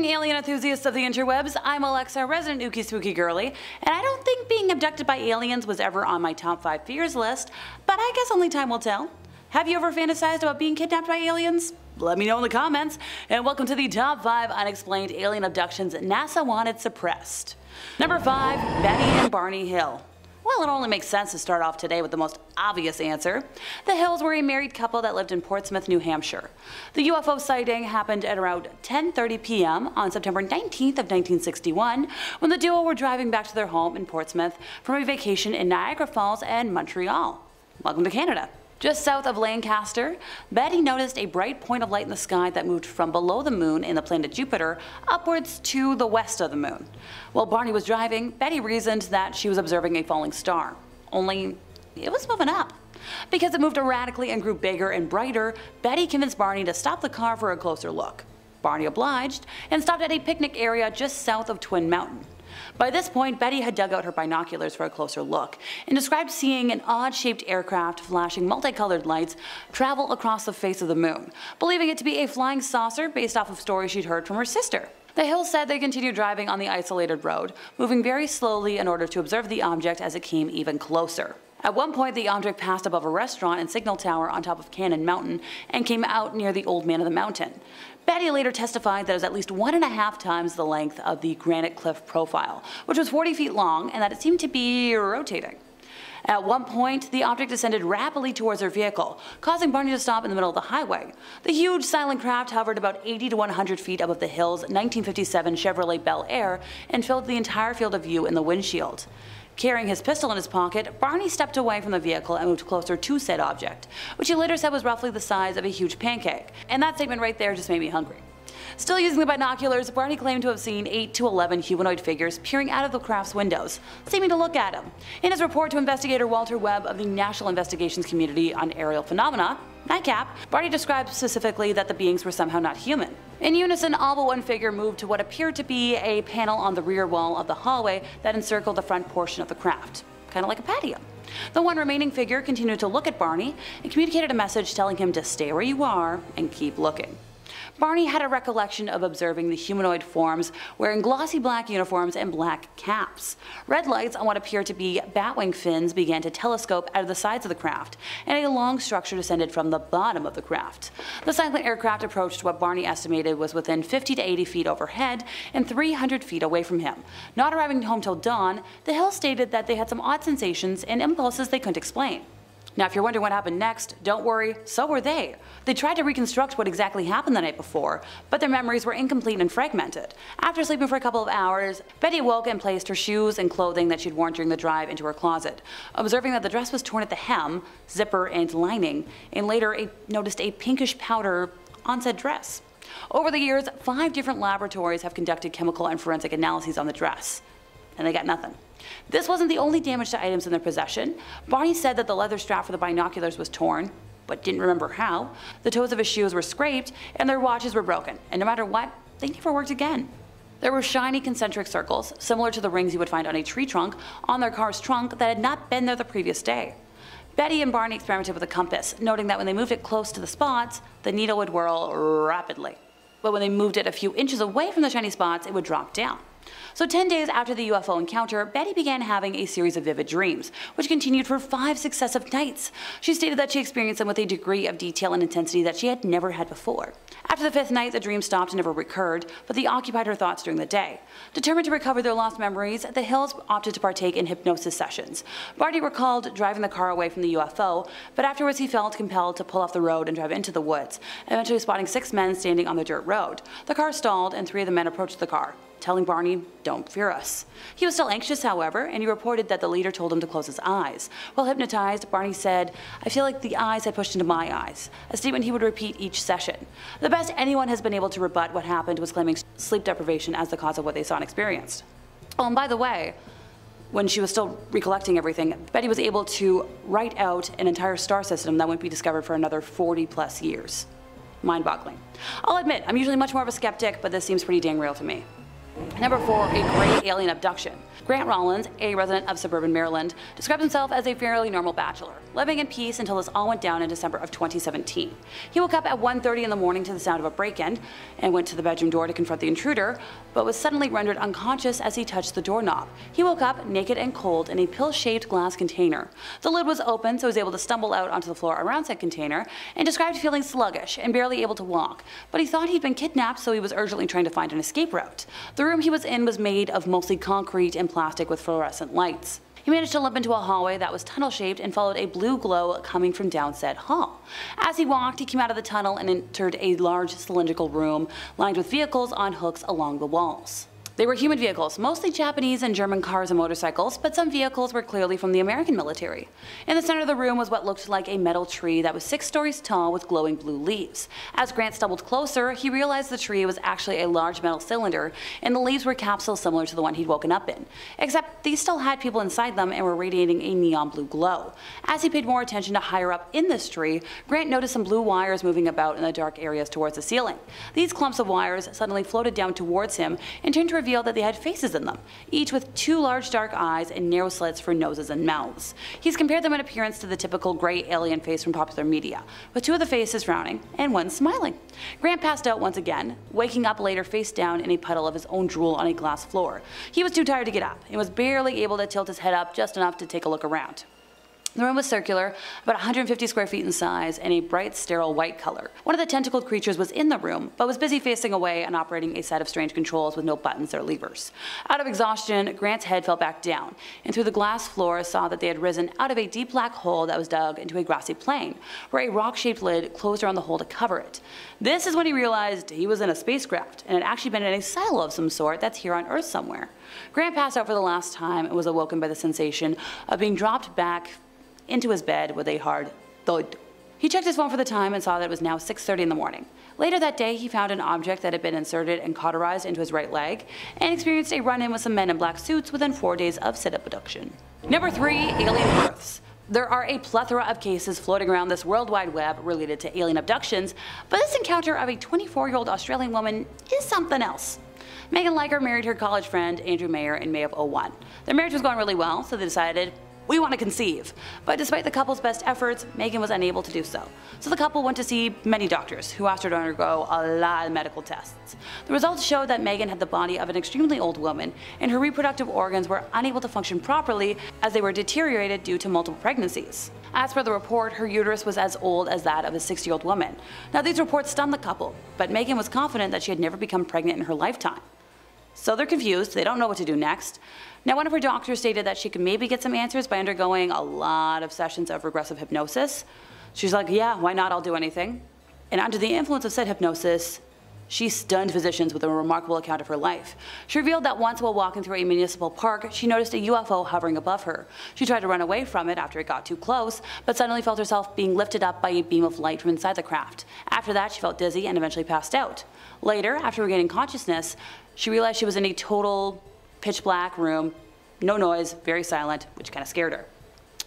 evening, alien enthusiasts of the interwebs. I'm Alexa, resident ookie spooky girly, and I don't think being abducted by aliens was ever on my top 5 fears list, but I guess only time will tell. Have you ever fantasized about being kidnapped by aliens? Let me know in the comments, and welcome to the top 5 unexplained alien abductions NASA wanted suppressed. Number 5. Betty and Barney Hill. Well, it only makes sense to start off today with the most obvious answer. The Hills were a married couple that lived in Portsmouth, New Hampshire. The UFO sighting happened at around 10:30 p.m. on September 19th of 1961 when the duo were driving back to their home in Portsmouth from a vacation in Niagara Falls and Montreal. Welcome to Canada. Just south of Lancaster, Betty noticed a bright point of light in the sky that moved from below the moon in the planet Jupiter upwards to the west of the moon. While Barney was driving, Betty reasoned that she was observing a falling star. Only, it was moving up. Because it moved erratically and grew bigger and brighter, Betty convinced Barney to stop the car for a closer look. Barney obliged and stopped at a picnic area just south of Twin Mountain. By this point, Betty had dug out her binoculars for a closer look and described seeing an odd-shaped aircraft flashing multicolored lights travel across the face of the moon, believing it to be a flying saucer based off of stories she'd heard from her sister. The Hills said they continued driving on the isolated road, moving very slowly in order to observe the object as it came even closer. At one point, the object passed above a restaurant and signal tower on top of Cannon Mountain and came out near the Old Man of the Mountain. Betty later testified that it was at least 1.5 times the length of the granite cliff profile, which was 40 feet long, and that it seemed to be rotating. At one point, the object descended rapidly towards her vehicle, causing Barney to stop in the middle of the highway. The huge silent craft hovered about 80 to 100 feet above the Hills' 1957 Chevrolet Bel Air and filled the entire field of view in the windshield. Carrying his pistol in his pocket, Barney stepped away from the vehicle and moved closer to said object, which he later said was roughly the size of a huge pancake, and that statement right there just made me hungry. Still using the binoculars, Barney claimed to have seen 8 to 11 humanoid figures peering out of the craft's windows, seeming to look at him. In his report to investigator Walter Webb of the National Investigations Community on Aerial Phenomena, NICAP, Barney described specifically that the beings were somehow not human. In unison, all but one figure moved to what appeared to be a panel on the rear wall of the hallway that encircled the front portion of the craft, kind of like a patio. The one remaining figure continued to look at Barney and communicated a message telling him to stay where you are and keep looking. Barney had a recollection of observing the humanoid forms wearing glossy black uniforms and black caps. Red lights on what appeared to be batwing fins began to telescope out of the sides of the craft, and a long structure descended from the bottom of the craft. The silent aircraft approached what Barney estimated was within 50 to 80 feet overhead and 300 feet away from him. Not arriving home till dawn, the Hills stated that they had some odd sensations and impulses they couldn't explain. Now, if you're wondering what happened next, don't worry, so were they. They tried to reconstruct what exactly happened the night before, but their memories were incomplete and fragmented. After sleeping for a couple of hours, Betty awoke and placed her shoes and clothing that she'd worn during the drive into her closet, observing that the dress was torn at the hem, zipper, and lining, and later noticed a pinkish powder on said dress. Over the years, 5 different laboratories have conducted chemical and forensic analyses on the dress, and they got nothing. This wasn't the only damage to items in their possession. Barney said that the leather strap for the binoculars was torn, but didn't remember how. The toes of his shoes were scraped, and their watches were broken, and no matter what, they never worked again. There were shiny concentric circles, similar to the rings you would find on a tree trunk, on their car's trunk that had not been there the previous day. Betty and Barney experimented with a compass, noting that when they moved it close to the spots, the needle would whirl rapidly. But when they moved it a few inches away from the shiny spots, it would drop down. So 10 days after the UFO encounter, Betty began having a series of vivid dreams, which continued for 5 successive nights. She stated that she experienced them with a degree of detail and intensity that she had never had before. After the 5th night, the dream stopped and never recurred, but they occupied her thoughts during the day. Determined to recover their lost memories, the Hills opted to partake in hypnosis sessions. Barney recalled driving the car away from the UFO, but afterwards he felt compelled to pull off the road and drive into the woods, eventually spotting 6 men standing on the dirt road. The car stalled and 3 of the men approached the car, telling Barney, "Don't fear us." He was still anxious, however, and he reported that the leader told him to close his eyes. While hypnotized, Barney said, "I feel like the eyes had pushed into my eyes," a statement he would repeat each session. The best anyone has been able to rebut what happened was claiming sleep deprivation as the cause of what they saw and experienced. Oh, and by the way, when she was still recollecting everything, Betty was able to write out an entire star system that wouldn't be discovered for another 40+ years. Mind-boggling. I'll admit, I'm usually much more of a skeptic, but this seems pretty dang real to me. Number 4. A gray alien abduction. Grant Rollins, a resident of suburban Maryland, described himself as a fairly normal bachelor, living in peace until this all went down in December of 2017. He woke up at 1:30 in the morning to the sound of a break-in and went to the bedroom door to confront the intruder, but was suddenly rendered unconscious as he touched the doorknob. He woke up naked and cold in a pill-shaped glass container. The lid was open, so he was able to stumble out onto the floor around said container, and described feeling sluggish and barely able to walk, but he thought he'd been kidnapped, so he was urgently trying to find an escape route. The room he was in was made of mostly concrete and plastic with fluorescent lights. He managed to limp into a hallway that was tunnel-shaped and followed a blue glow coming from down said hall. As he walked, he came out of the tunnel and entered a large cylindrical room lined with vehicles on hooks along the walls. They were human vehicles, mostly Japanese and German cars and motorcycles, but some vehicles were clearly from the American military. In the center of the room was what looked like a metal tree that was 6 stories tall with glowing blue leaves. As Grant stumbled closer, he realized the tree was actually a large metal cylinder, and the leaves were capsules similar to the one he'd woken up in, except these still had people inside them and were radiating a neon blue glow. As he paid more attention to higher up in this tree, Grant noticed some blue wires moving about in the dark areas towards the ceiling. These clumps of wires suddenly floated down towards him and turned to revealed that they had faces in them, each with 2 large dark eyes and narrow slits for noses and mouths. He's compared them in appearance to the typical gray alien face from popular media, with 2 of the faces frowning and 1 smiling. Grant passed out once again, waking up later face down in a puddle of his own drool on a glass floor. He was too tired to get up and was barely able to tilt his head up just enough to take a look around. The room was circular, about 150 square feet in size, and a bright, sterile white color. One of the tentacled creatures was in the room, but was busy facing away and operating a set of strange controls with no buttons or levers. Out of exhaustion, Grant's head fell back down, and through the glass floor saw that they had risen out of a deep black hole that was dug into a grassy plain, where a rock-shaped lid closed around the hole to cover it. This is when he realized he was in a spacecraft, and had actually been in a silo of some sort that's here on Earth somewhere. Grant passed out for the last time and was awoken by the sensation of being dropped back into his bed with a hard thud. He checked his phone for the time and saw that it was now 6:30 in the morning. Later that day, he found an object that had been inserted and cauterized into his right leg, and experienced a run-in with some men in black suits within 4 days of said abduction. Number 3. Alien births. There are a plethora of cases floating around this World Wide Web related to alien abductions, but this encounter of a 24-year-old Australian woman is something else. Megan Liker married her college friend Andrew Mayer in May of '01. Their marriage was going really well, so they decided, we want to conceive. But despite the couple's best efforts, Megan was unable to do so. So the couple went to see many doctors, who asked her to undergo a lot of medical tests. The results showed that Megan had the body of an extremely old woman, and her reproductive organs were unable to function properly as they were deteriorated due to multiple pregnancies. As per the report, her uterus was as old as that of a 60-year-old woman. Now these reports stunned the couple, but Megan was confident that she had never become pregnant in her lifetime. So they're confused, they don't know what to do next. Now one of her doctors stated that she could maybe get some answers by undergoing a lot of sessions of regressive hypnosis. She's like, yeah, why not, I'll do anything. And under the influence of said hypnosis, she stunned physicians with a remarkable account of her life. She revealed that once while walking through a municipal park, she noticed a UFO hovering above her. She tried to run away from it after it got too close, but suddenly felt herself being lifted up by a beam of light from inside the craft. After that, she felt dizzy and eventually passed out. Later, after regaining consciousness, she realized she was in a total pitch black room, no noise, very silent, which kind of scared her.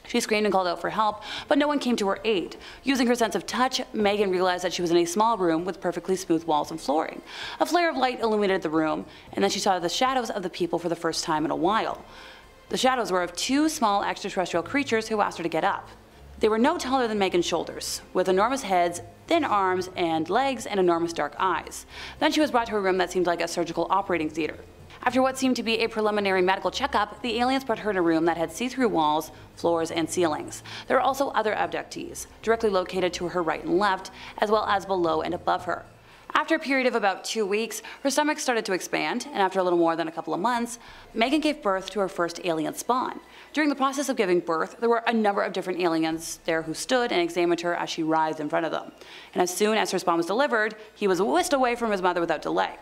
She screamed and called out for help, but no one came to her aid. Using her sense of touch, Megan realized that she was in a small room with perfectly smooth walls and flooring. A flare of light illuminated the room, and then she saw the shadows of the people for the first time in a while. The shadows were of 2 small extraterrestrial creatures who asked her to get up. They were no taller than Megan's shoulders, with enormous heads, thin arms and legs, and enormous dark eyes. Then she was brought to a room that seemed like a surgical operating theater. After what seemed to be a preliminary medical checkup, the aliens put her in a room that had see-through walls, floors, and ceilings. There were also other abductees, directly located to her right and left, as well as below and above her. After a period of about 2 weeks, her stomach started to expand, and after a little more than a couple of months, Megan gave birth to her first alien spawn. During the process of giving birth, there were a number of different aliens there who stood and examined her as she writhed in front of them. And as soon as her spawn was delivered, he was whisked away from his mother without delay.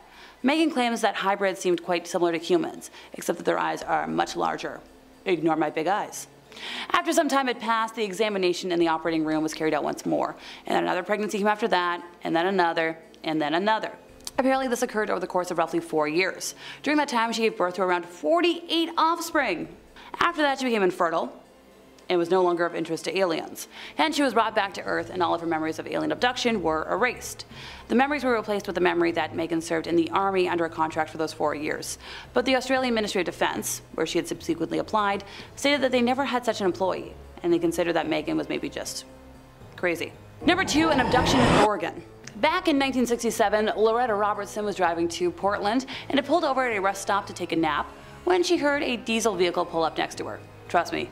Megan claims that hybrids seemed quite similar to humans, except that their eyes are much larger. Ignore my big eyes. After some time had passed, the examination in the operating room was carried out once more, and then another pregnancy came after that, and then another, and then another. Apparently this occurred over the course of roughly 4 years. During that time she gave birth to around 48 offspring. After that she became infertile, and was no longer of interest to aliens. Hence, she was brought back to Earth and all of her memories of alien abduction were erased. The memories were replaced with the memory that Megan served in the Army under a contract for those 4 years. But the Australian Ministry of Defence, where she had subsequently applied, stated that they never had such an employee, and they considered that Megan was maybe just crazy. Number 2, an abduction in Oregon. Back in 1967, Loretta Robertson was driving to Portland and had pulled over at a rest stop to take a nap when she heard a diesel vehicle pull up next to her. Trust me,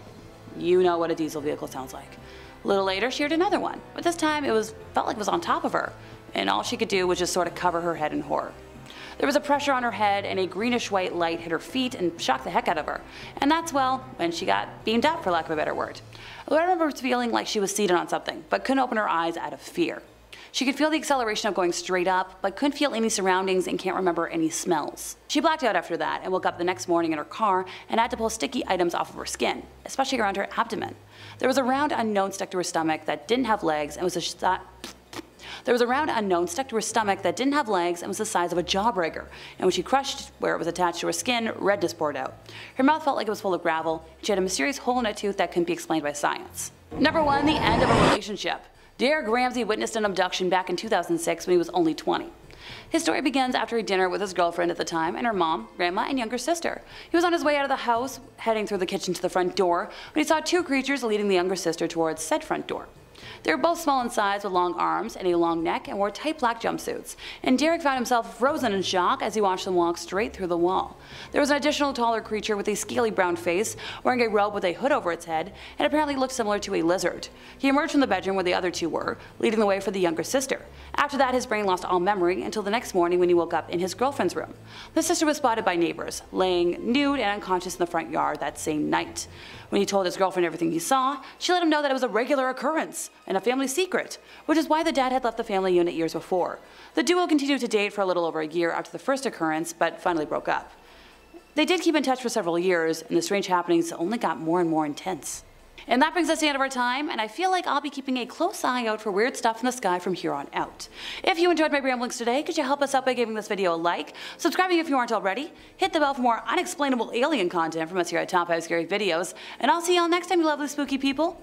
you know what a diesel vehicle sounds like. A little later, she heard another one, but this time felt like it was on top of her, and all she could do was just sort of cover her head in horror. There was a pressure on her head, and a greenish-white light hit her feet and shocked the heck out of her. And that's, well, when she got beamed up, for lack of a better word. Loretta remembers feeling like she was seated on something, but couldn't open her eyes out of fear. She could feel the acceleration of going straight up, but couldn't feel any surroundings and can't remember any smells. She blacked out after that and woke up the next morning in her car and had to pull sticky items off of her skin, especially around her abdomen. There was a round unknown stuck to her stomach that didn't have legs and was the size of a jawbreaker, and when she crushed where it was attached to her skin, redness poured out. Her mouth felt like it was full of gravel, and she had a mysterious hole in her tooth that couldn't be explained by science. Number 1, the end of a relationship. Derek Ramsey witnessed an abduction back in 2006 when he was only 20. His story begins after a dinner with his girlfriend at the time and her mom, grandma, and younger sister. He was on his way out of the house, heading through the kitchen to the front door, when he saw 2 creatures leading the younger sister towards said front door. They were both small in size with long arms and a long neck and wore tight black jumpsuits, and Derek found himself frozen in shock as he watched them walk straight through the wall. There was an additional taller creature with a scaly brown face, wearing a robe with a hood over its head, and apparently looked similar to a lizard. He emerged from the bedroom where the other 2 were, leading the way for the younger sister. After that, his brain lost all memory until the next morning when he woke up in his girlfriend's room. The sister was spotted by neighbors, laying nude and unconscious in the front yard that same night. When he told his girlfriend everything he saw, she let him know that it was a regular occurrence and a family secret, which is why the dad had left the family unit years before. The duo continued to date for a little over a year after the first occurrence, but finally broke up. They did keep in touch for several years, and the strange happenings only got more and more intense. And that brings us to the end of our time, and I feel like I'll be keeping a close eye out for weird stuff in the sky from here on out. If you enjoyed my ramblings today, could you help us out by giving this video a like, subscribing if you aren't already, hit the bell for more unexplainable alien content from us here at Top 5 Scary Videos, and I'll see y'all next time, you lovely spooky people.